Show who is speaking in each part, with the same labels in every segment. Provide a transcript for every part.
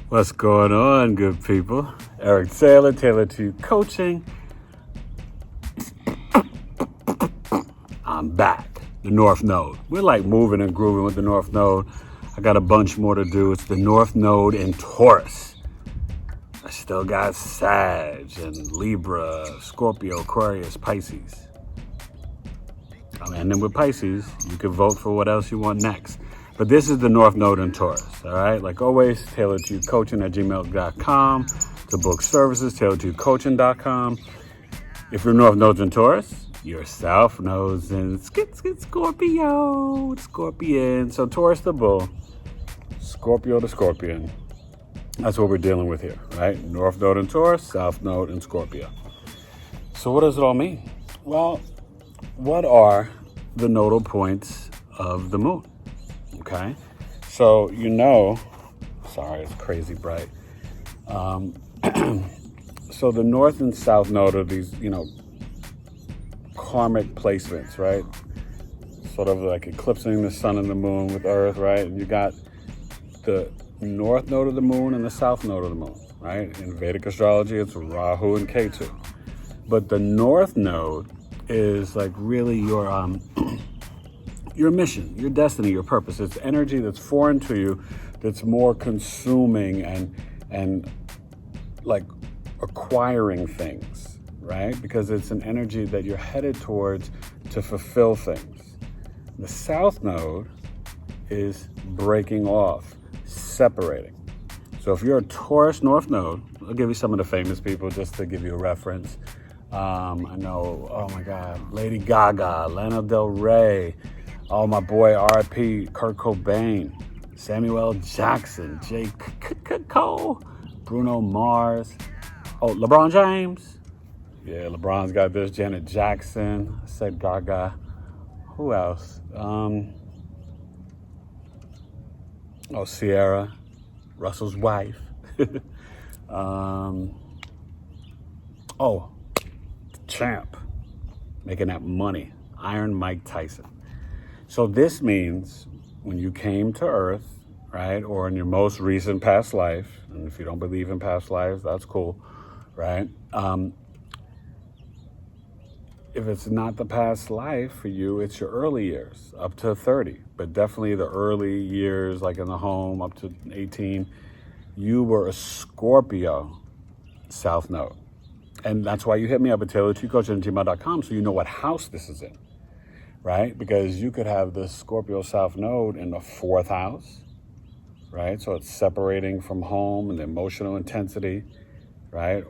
Speaker 1: What's going on, good people? Eric Taylor, Taylor 2 Coaching. I'm back. The NorthNode. We're like moving and grooving with the NorthNode. I got a bunch more to do. It's the NorthNode in Taurus. I still got Sag and Libra, Scorpio, Aquarius, Pisces. I'm ending with Pisces. You can vote for what else you want next. But this is the NorthNode in Taurus, all right? Like always, tailor2coaching@gmail.com. To book services, tailor2coaching.com. If your NorthNode's in Taurus, your South Node's in Scorpio, Scorpion. So Taurus the bull, Scorpio the scorpion. That's what we're dealing with here, right? North Node in Taurus, South Node in Scorpio. So what does it all mean? Well, what are the nodal points of the moon? Okay, so sorry, it's crazy bright. So the North and South Node are these, karmic placements, right? Sort of like eclipsing the sun and the moon with Earth, right? And you got the North Node of the moon and the South Node of the moon, right? In Vedic astrology, it's Rahu and Ketu. But the North Node is like really your mission, your destiny, your purpose. It's energy that's foreign to you, that's more consuming and like acquiring things, right? Because it's an energy that you're headed towards to fulfill things. The South Node is breaking off, separating. So if you're a Taurus North Node, I'll give you some of the famous people just to give you a reference. I know, oh my God, Lady Gaga, Lana Del Rey, oh, my boy, R.I.P., Kurt Cobain, Samuel Jackson, J. Cole, Bruno Mars, LeBron James. Yeah, LeBron's got this. Janet Jackson, I said Gaga. Who else? Sierra, Russell's wife. Champ, making that money. Iron Mike Tyson. So this means when you came to Earth, right, or in your most recent past life, and if you don't believe in past lives, that's cool, right? If it's not the past life for you, it's your early years, up to 30, but definitely the early years, like in the home, up to 18, you were a Scorpio South Node. And that's why you hit me up at tailor2coaching@gmail.com so you know what house this is in. Right? Because you could have the Scorpio South Node in the 4th house, right? So it's separating from home and the emotional intensity, right?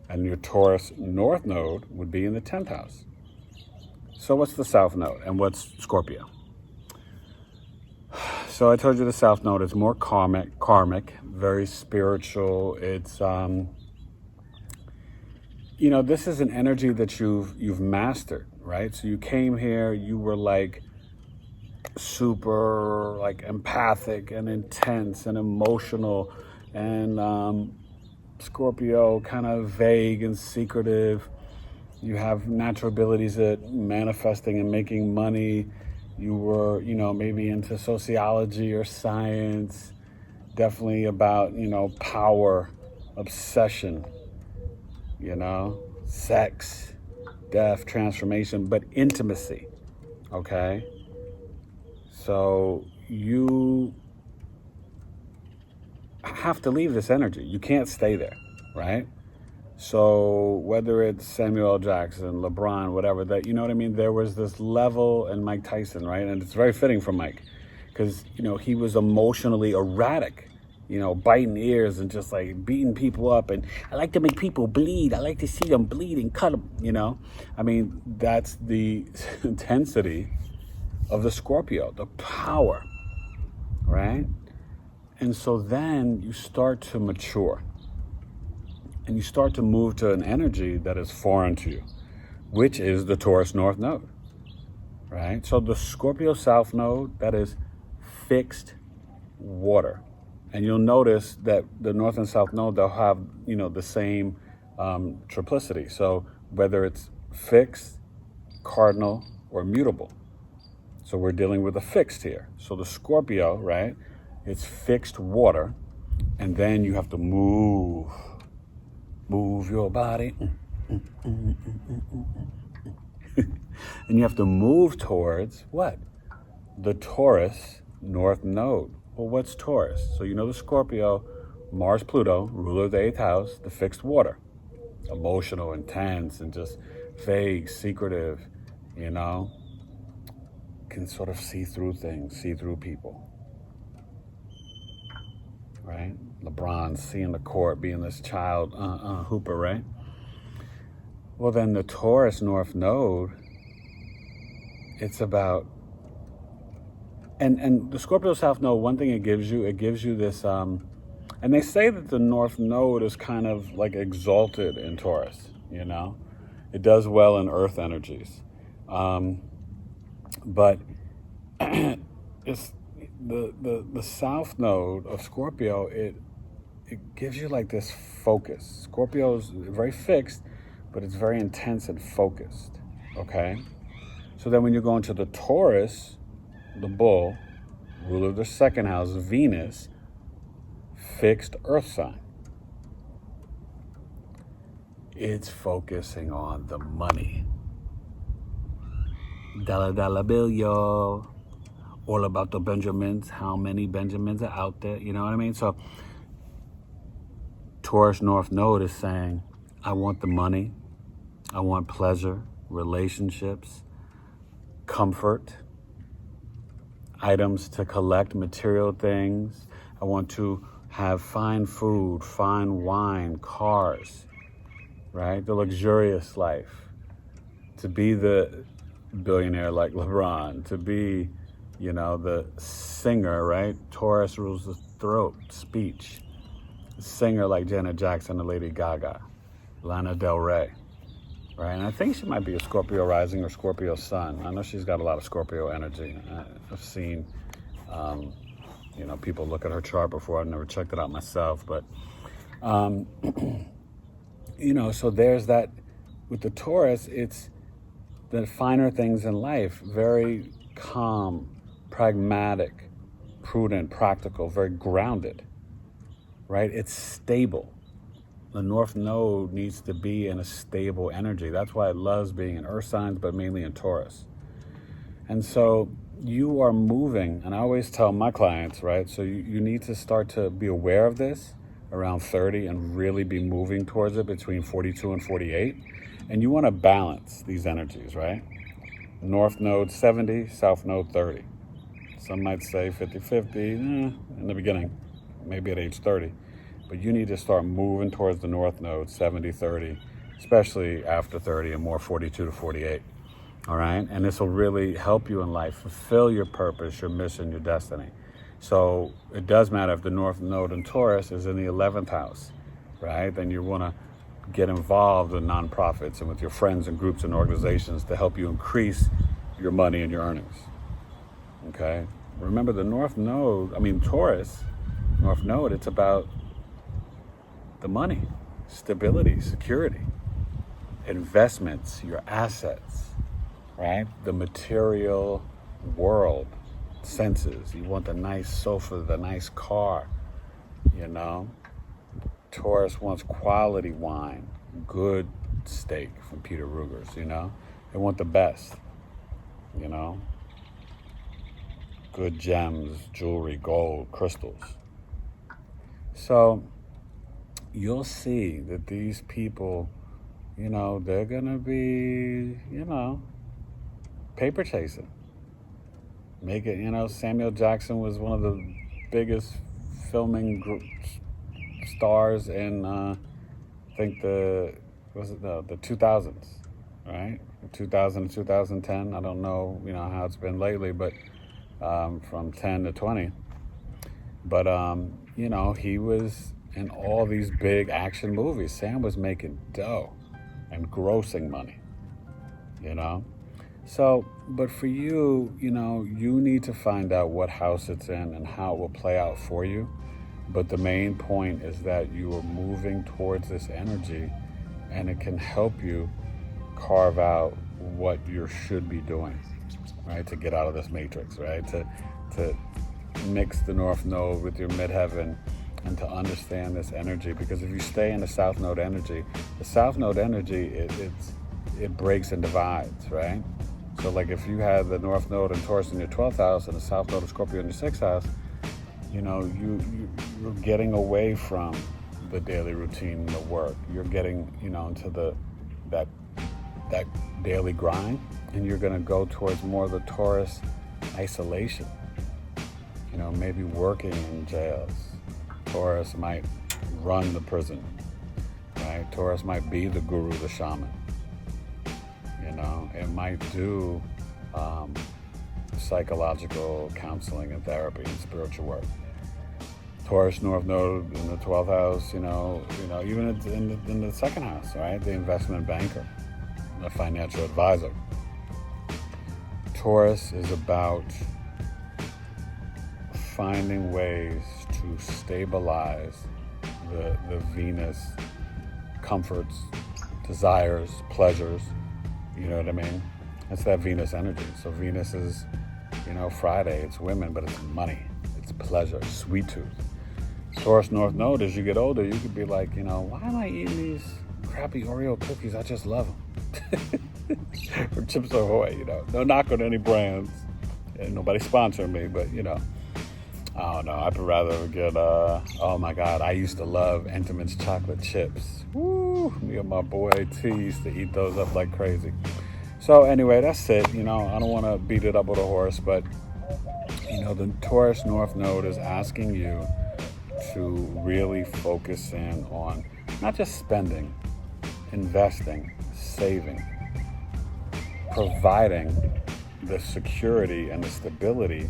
Speaker 1: And your Taurus North Node would be in the 10th house. So what's the South Node and what's Scorpio? So I told you the South Node is more karmic, very spiritual. It's, this is an energy that you've mastered, right? So you came here, you were like super like empathic and intense and emotional, and Scorpio kind of vague and secretive. You have natural abilities at manifesting and making money. You were, maybe into sociology or science, definitely about, power, obsession, sex, death, transformation, but intimacy, okay? So you have to leave this energy. You can't stay there, right? So whether it's Samuel Jackson, LeBron, whatever, that, you know what I mean? There was this level, and Mike Tyson, right? And it's very fitting for Mike because, he was emotionally erratic. Biting ears and just like beating people up. And I like to make people bleed. I like to see them bleed and cut them, I mean, that's the intensity of the Scorpio, the power, right? And so then you start to mature and you start to move to an energy that is foreign to you, which is the Taurus North Node, right? So the Scorpio South Node, that is fixed water. And you'll notice that the North and South Node, they'll have, the same triplicity. So whether it's fixed, cardinal, or mutable. So we're dealing with a fixed here. So the Scorpio, right, it's fixed water. And then you have to move your body. And you have to move towards what? The Taurus North Node. Well, what's Taurus? So you know the Scorpio, Mars, Pluto, ruler of the 8th house, the fixed water. Emotional, intense, and just vague, secretive, can sort of see through things, see through people. Right? LeBron seeing the court, being this child hooper, right? Well, then the Taurus North Node, it's about, and the Scorpio South Node, one thing it gives you this, and they say that the North Node is kind of like exalted in Taurus, It does well in earth energies. But it's the South Node of Scorpio, it gives you like this focus. Scorpio is very fixed, but it's very intense and focused, okay? So then when you go into the Taurus, the bull, ruler of the 2nd house, Venus, fixed earth sign. It's focusing on the money. Dollar bill, y'all. All about the Benjamins, how many Benjamins are out there, you know what I mean? So Taurus North Node is saying, I want the money, I want pleasure, relationships, comfort, items to collect, material things. I want to have fine food, fine wine, cars, right? The luxurious life. To be the billionaire like LeBron, to be, the singer, right? Taurus rules the throat, speech. Singer like Janet Jackson and Lady Gaga, Lana Del Rey, right? And I think she might be a Scorpio rising or Scorpio sun. I know she's got a lot of Scorpio energy. I've seen, people look at her chart before. I've never checked it out myself, but, so there's that. With the Taurus, it's the finer things in life, very calm, pragmatic, prudent, practical, very grounded, right? It's stable. The North Node needs to be in a stable energy. That's why it loves being in earth signs, but mainly in Taurus. And so you are moving, and I always tell my clients, right? So you need to start to be aware of this around 30 and really be moving towards it between 42 and 48. And you want to balance these energies, right? North Node 70, South Node 30. Some might say 50-50 in the beginning, maybe at age 30. But you need to start moving towards the North Node 70-30, especially after 30 and more 42 to 48. All right? And this will really help you in life, fulfill your purpose, your mission, your destiny. So it does matter if the North Node in Taurus is in the 11th house, right? Then you want to get involved in nonprofits and with your friends and groups and organizations to help you increase your money and your earnings. Okay? Remember the North Node, Taurus, North Node, it's about the money, stability, security, investments, your assets, right? The material world, senses. You want the nice sofa, the nice car, Taurus wants quality wine, good steak from Peter Ruger's, They want the best, Good gems, jewelry, gold, crystals. So you'll see that these people, they're going to be, paper chasing. Make it, Samuel Jackson was one of the biggest filming stars in, I think the 2000s, right? 2000 to 2010. I don't know, how it's been lately, but from 10 to 20. But, he was in all these big action movies. Sam was making dough and grossing money, So, but for you, you need to find out what house it's in and how it will play out for you. But the main point is that you are moving towards this energy, and it can help you carve out what you should be doing, right? To get out of this matrix, right? To mix the North Node with your midheaven and to understand this energy. Because if you stay in the South Node energy, it breaks and divides, right? So like if you had the North Node and Taurus in your 12th house and the South Node of Scorpio in your 6th house, you're getting away from the daily routine, the work. You're getting, into that daily grind, and you're going to go towards more of the Taurus isolation. Maybe working in jails. Taurus might run the prison, right? Taurus might be the guru, the shaman. It might do psychological counseling and therapy and spiritual work. Taurus North Node in the 12th house, even in the 2nd house, right? The investment banker, the financial advisor. Taurus is about finding ways to stabilize the Venus comforts, desires, pleasures. You know what I mean? It's that Venus energy. So Venus is, Friday, it's women, but it's money, it's pleasure, sweet tooth. Taurus North Node, as you get older, you could be like, why am I eating these crappy Oreo cookies? I just love them. Or Chips Ahoy, no knock on any brands. And nobody sponsoring me, but, I don't know. I'd rather get, oh my God, I used to love Entenmann's chocolate chips. Woo! Me and my boy T used to eat those up like crazy. So anyway, that's it. I don't want to beat it up with a horse, but, the Taurus North Node is asking you to really focus in on not just spending, investing, saving, providing the security and the stability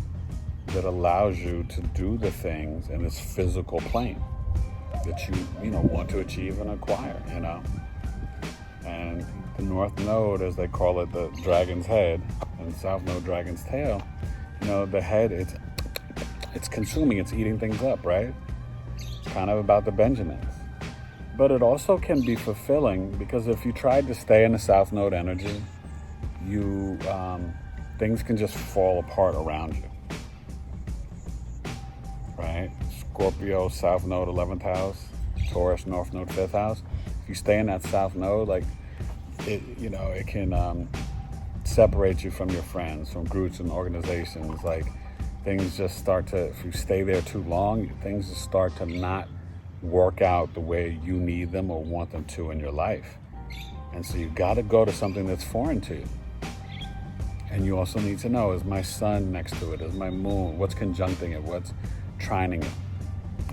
Speaker 1: that allows you to do the things in this physical plane that you want to achieve and acquire, And the North Node, as they call it, the dragon's head, and South Node, dragon's tail, the head, it's consuming, it's eating things up, right? It's kind of about the Benjamins. But it also can be fulfilling, because if you tried to stay in the South Node energy, things can just fall apart around you. Right? Scorpio, South Node, 11th house. Taurus, North Node, 5th house. If you stay in that South Node, it can separate you from your friends, from groups and organizations. Things just start to, if you stay there too long, things just start to not work out the way you need them or want them to in your life. And so you've got to go to something that's foreign to you. And you also need to know, is my sun next to it? Is my moon? What's conjuncting it? What's trining it?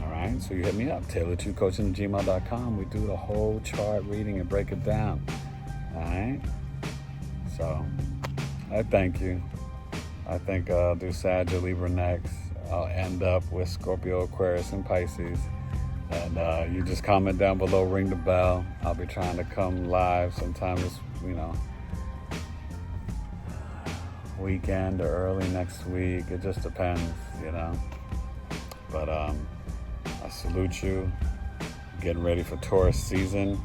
Speaker 1: All right, so you hit me up, tailoredtocoaching@gmail.com. We do the whole chart reading and break it down. All right, so I thank you. I think I'll do Sag or Libra next. I'll end up with Scorpio, Aquarius, and Pisces. And you just comment down below, ring the bell. I'll be trying to come live sometime this, weekend or early next week. It just depends, But I salute you. Getting ready for Taurus season.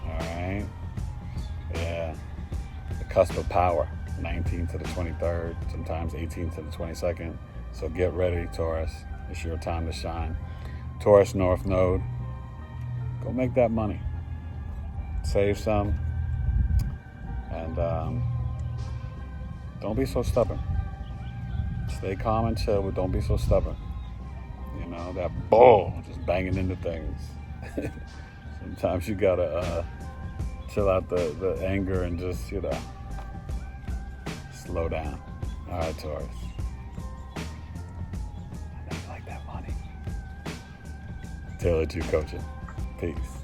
Speaker 1: All right. Yeah. The cusp of power. 19th to the 23rd. Sometimes 18th to the 22nd. So get ready, Taurus. It's your time to shine. Taurus North Node. Go make that money. Save some. And don't be so stubborn. Stay calm and chill, but don't be so stubborn. That ball just banging into things. Sometimes you gotta chill out the anger and just, slow down. All right, Taurus. I know you like that money. Tailored to Coaching. Peace.